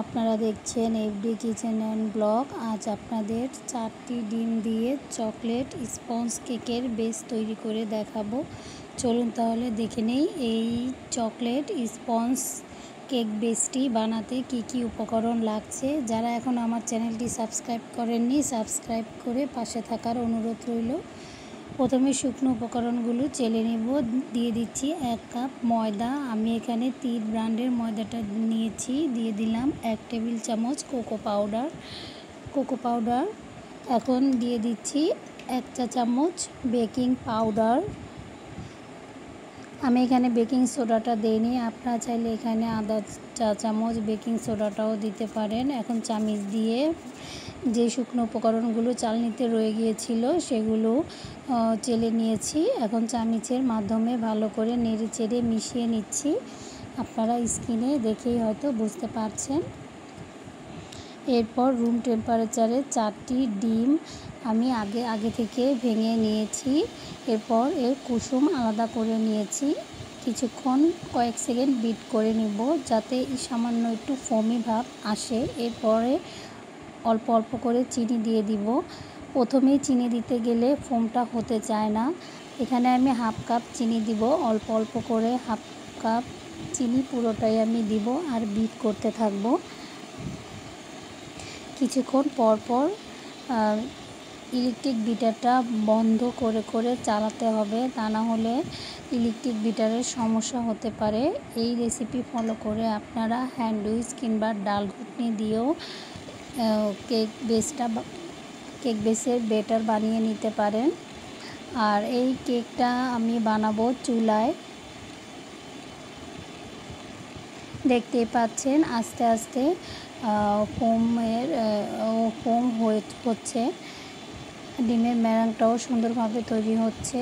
আপনারা দেখছেন FD kitchen and blog. আজ আপনাদের 4টি ডিম দিয়ে চকলেট স্পঞ্জ কেকের বেস তৈরি করে দেখাবো। চলুন তাহলে দেখে নেই এই চকলেট স্পঞ্জ কেক বেসটি বানাতে কি কি উপকরণ লাগছে। যারা এখন আমার চ্যানেলটি সাবস্ক্রাইব করেননি, সাবস্ক্রাইব করে পাশে থাকার অনুরোধ রইল। প্রথমে শুকনো উপকরণগুলো চেলে নেব। দিয়ে দিচ্ছি 1 কাপ ময়দা। আমি এখানে 3 ব্র্যান্ডের ময়দাটা নিয়েছি। দিয়ে দিলাম 1 টেবিল চামচ কোকো পাউডার। এখন দিয়ে দিচ্ছি 1 চা চামচ বেকিং পাউডার। আমি এখানে বেকিং সোডাটা দেইনি, আপনারা চাইলে এখানে আধা চা চামচ বেকিং সোডাটাও দিতে পারেন। এখন চামচ দিয়ে যে শুকনো উপকরণগুলো চালনিতে রয়ে গিয়েছিল সেগুলো চেলে নিয়েছি। এখন চামচের মাধ্যমে ভালো করে নেড়ে চেড়ে মিশিয়ে নিচ্ছি। আপনারা স্ক্রিনে দেখেই হয়তো বুঝতে পারছেন। এরপর রুম টেম্পারেচারে 4টি ডিম আমি আগে থেকে ভেঙে নিয়েছি। এরপর এর কুসুম আলাদা করে নিয়েছি। কিছুক্ষণ কয়েক সেকেন্ড বিট করে নিব যাতে সামান্য একটু ফোমি ভাব আসে। এরপরে অল্প অল্প করে চিনি দিয়ে দিব। প্রথমেই চিনি দিতে গেলে ফোমটা হতে চায় না। এখানে আমি হাফ কাপ চিনি দিব, অল্প অল্প করে হাফ কাপ চিনি পুরোটাই আমি দিব আর বিট করতে থাকব। কিছুক্ষণ পর পর ইলেকট্রিক বিটারটা বন্ধ করে চালাতে হবে, তা না হলে ইলেকট্রিক বিটারের সমস্যা হতে পারে। এই রেসিপি ফলো করে আপনারা হ্যান্ড উইচ কিংবা ডাল ঘুটনি দিয়েও কেক বেসের বেটার বানিয়ে নিতে পারেন। আর এই কেকটা আমি বানাবো চুলায়। দেখতেই পাচ্ছেন আস্তে আস্তে ফোম হচ্ছে। ডিমের ম্যারাংটাও সুন্দরভাবে তৈরি হচ্ছে।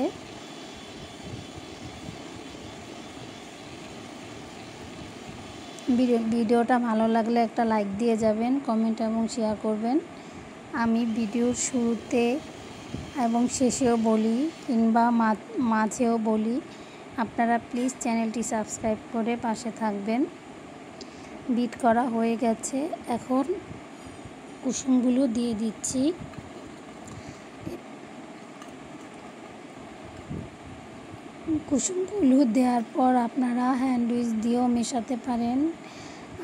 ভিডিওটা ভালো লাগলে একটা লাইক দিয়ে যাবেন, কমেন্ট এবং শেয়ার করবেন। আমি ভিডিওর শুরুতে এবং শেষেও বলি কিংবা মাঝেও বলি, আপনারা প্লিজ চ্যানেলটি সাবস্ক্রাইব করে পাশে থাকবেন। বিট করা হয়ে গেছে, এখন কুসুমগুলো দিয়ে দিচ্ছি। কুসুমগুলো দেওয়ার পর আপনারা হ্যান্ড উইচ দিয়েও মেশাতে পারেন।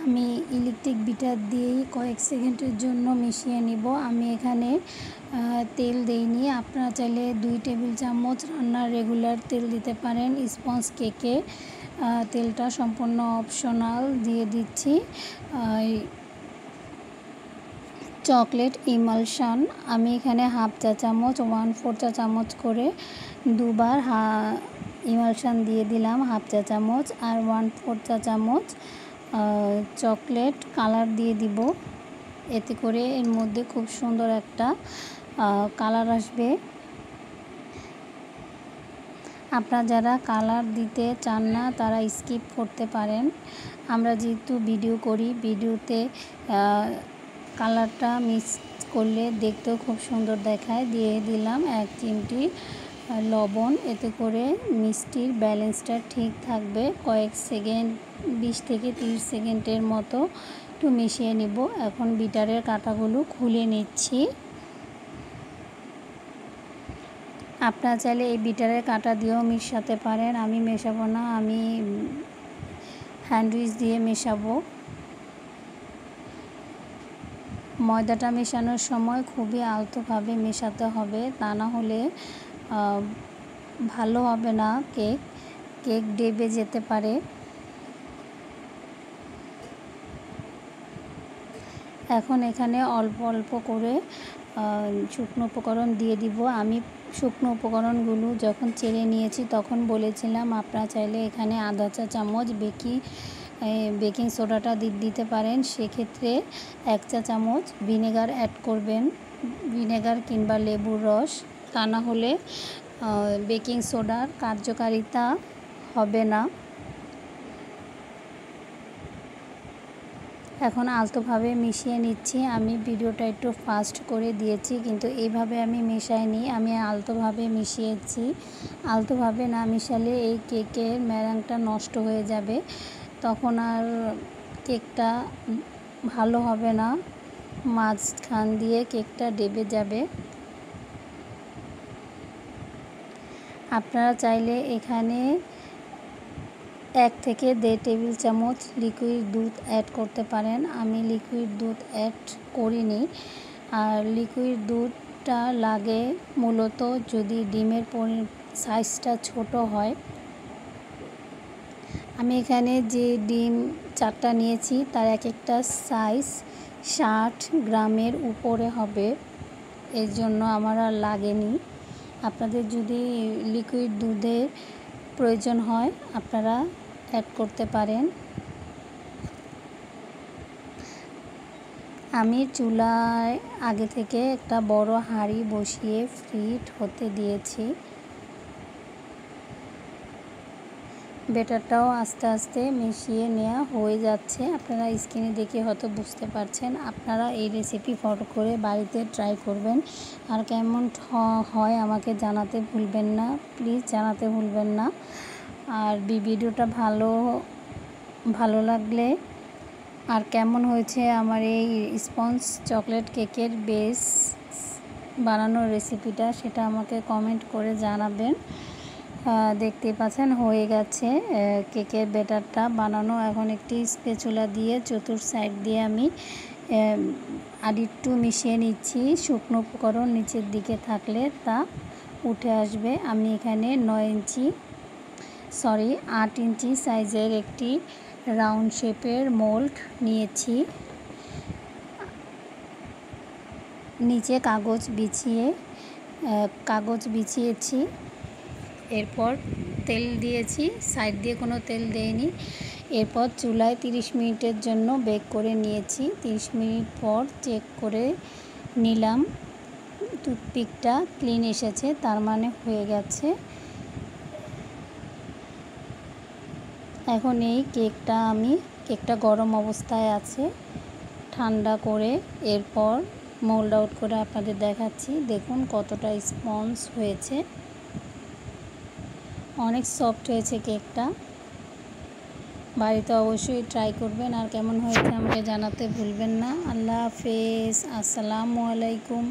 আমি ইলেকট্রিক বিটার দিয়েই কয়েক সেকেন্ডের জন্য মিশিয়ে নিব। আমি এখানে তেল দেইনি, আপনারা চাইলে 2 টেবিল চামচ রান্নার রেগুলার তেল দিতে পারেন। স্পঞ্জ কেকে তেলটা সম্পূর্ণ অপশনাল। দিয়ে দিচ্ছি চকলেট ইমালশন। আমি এখানে হাফ চা চামচ 1/4 চা চামচ করে দুবার ইমালশন দিয়ে দিলাম হাফ চা চামচ। আর 1/4 চা চামচ চকলেট কালার দিয়ে দিব। এতে করে এর মধ্যে খুব সুন্দর একটা কালার আসবে। আপনারা যারা কালার দিতে চান না তারা স্কিপ করতে পারেন। আমরা যেহেতু ভিডিও করি, ভিডিওতে কালারটা মিক্স করলে দেখতেও খুব সুন্দর দেখায়। দিয়ে দিলাম 1 চিমটি লবণ। এতে করে মিষ্টির ব্যালেন্সটা ঠিক থাকবে। কয়েক সেকেন্ড 20 থেকে 30 সেকেন্ডের মতো একটু মিশিয়ে নিব। এখন বিটারের কাঁটাগুলো খুলে নিচ্ছি। আপনারা চাইলে এই বিটারের কাঁটা দিয়েও মেশাতে পারেন। আমি মেশাবো না, আমি হ্যান্ড উইচ দিয়ে মেশাবো। ময়দাটা মেশানোর সময় খুবই আলতোভাবে মেশাতে হবে, তা না হলে ভালো হবে না। কেক ডেবে যেতে পারে। এখন এখানে অল্প অল্প করে শুকনো উপকরণ দিয়ে দিব। আমি শুকনো উপকরণগুলো যখন চেলে নিয়েছি তখন বলেছিলাম আপনারা চাইলে এখানে আধা চা চামচ বেকিং সোডাটা দিতে পারেন। সেক্ষেত্রে 1 চা চামচ ভিনেগার অ্যাড করবেন, ভিনেগার কিংবা লেবুর রস। তা না হলে বেকিং সোডার কার্যকারিতা হবে না। এখন আলতোভাবে মিশিয়ে নিচ্ছি। আমি ভিডিওটা একটু ফাস্ট করে দিয়েছি, কিন্তু এইভাবে আমি মেশাইনি, আমি আলতোভাবে মিশিয়েছি। আলতোভাবে না মিশালে এই কেকের ম্যারাংটা নষ্ট হয়ে যাবে, তখন আর কেকটা ভালো হবে না, মাঝখান দিয়ে কেকটা ডেবে যাবে। আপনারা চাইলে এখানে 1 থেকে 1.5 টেবিল চামচ লিকুইড দুধ অ্যাড করতে পারেন। আমি লিকুইড দুধ অ্যাড করিনি। আর লিকুইড দুধটা লাগে মূলত যদি ডিমের সাইজটা ছোট হয়। আমি এখানে যে ডিম 4টা নিয়েছি তার এক একটা সাইজ 60 গ্রামের উপরে হবে, এর জন্য আমার আর লাগেনি। আপনাদের যদি লিকুইড দুধের প্রয়োজন হয় আপনারা অ্যাড করতে পারেন। আমি চুলায় আগে থেকে একটা বড় হাঁড়ি বসিয়ে ফ্রিট হতে দিয়েছি। ব্যাটারটাও আস্তে আস্তে মিশিয়ে নেওয়া হয়ে যাচ্ছে। আপনারা স্ক্রিনে দেখে হয়তো বুঝতে পারছেন। আপনারা এই রেসিপি ফলো করে বাড়িতে ট্রাই করবেন। আর কেমন হয় আমাকে জানাতে ভুলবেন না, প্লিজ জানাতে ভুলবেন না। আর ভিডিওটা ভালো লাগলে আর কেমন হয়েছে আমার এই স্পঞ্জ চকলেট কেকের বেস বানানোর রেসিপিটা সেটা আমাকে কমেন্ট করে জানাবেন। দেখতে পাচ্ছেন হয়ে গেছে কেকের ব্যাটারটা বানানো। এখন একটি স্প্যাচুলা দিয়ে চতুর সাইড দিয়ে আমি আরেকটু মিশিয়ে নিচ্ছি। শুকনো উপকরণ নিচের দিকে থাকলে তা উঠে আসবে। আমি এখানে 8 ইঞ্চি সাইজের একটি রাউন্ড শেপের মোল্ড নিয়েছি। নিচে কাগজ বিছিয়েছি। এরপর তেল দিয়েছি, সাইড দিয়ে কোনো তেল দেইনি। এরপর চুলায় 30 মিনিটের জন্য বেক করে নিয়েছি। 30 মিনিট পর চেক করে নিলাম, টুথপিকটা ক্লিন এসেছে, তার মানে হয়ে গেছে। এখন এই কেকটা গরম অবস্থায় আছে, ঠান্ডা করে এরপর মোল্ড আউট করে আপনাদের দেখাচ্ছি। দেখুন কতটা স্পঞ্জ হয়েছে, অনেক সফট হয়েছে কেকটা। বাড়িতে অবশ্যই ট্রাই করবেন। আর কেমন হয়েছে আমাকে জানাতে ভুলবেন না। আল্লাহ হাফেজ, আসসালামু আলাইকুম।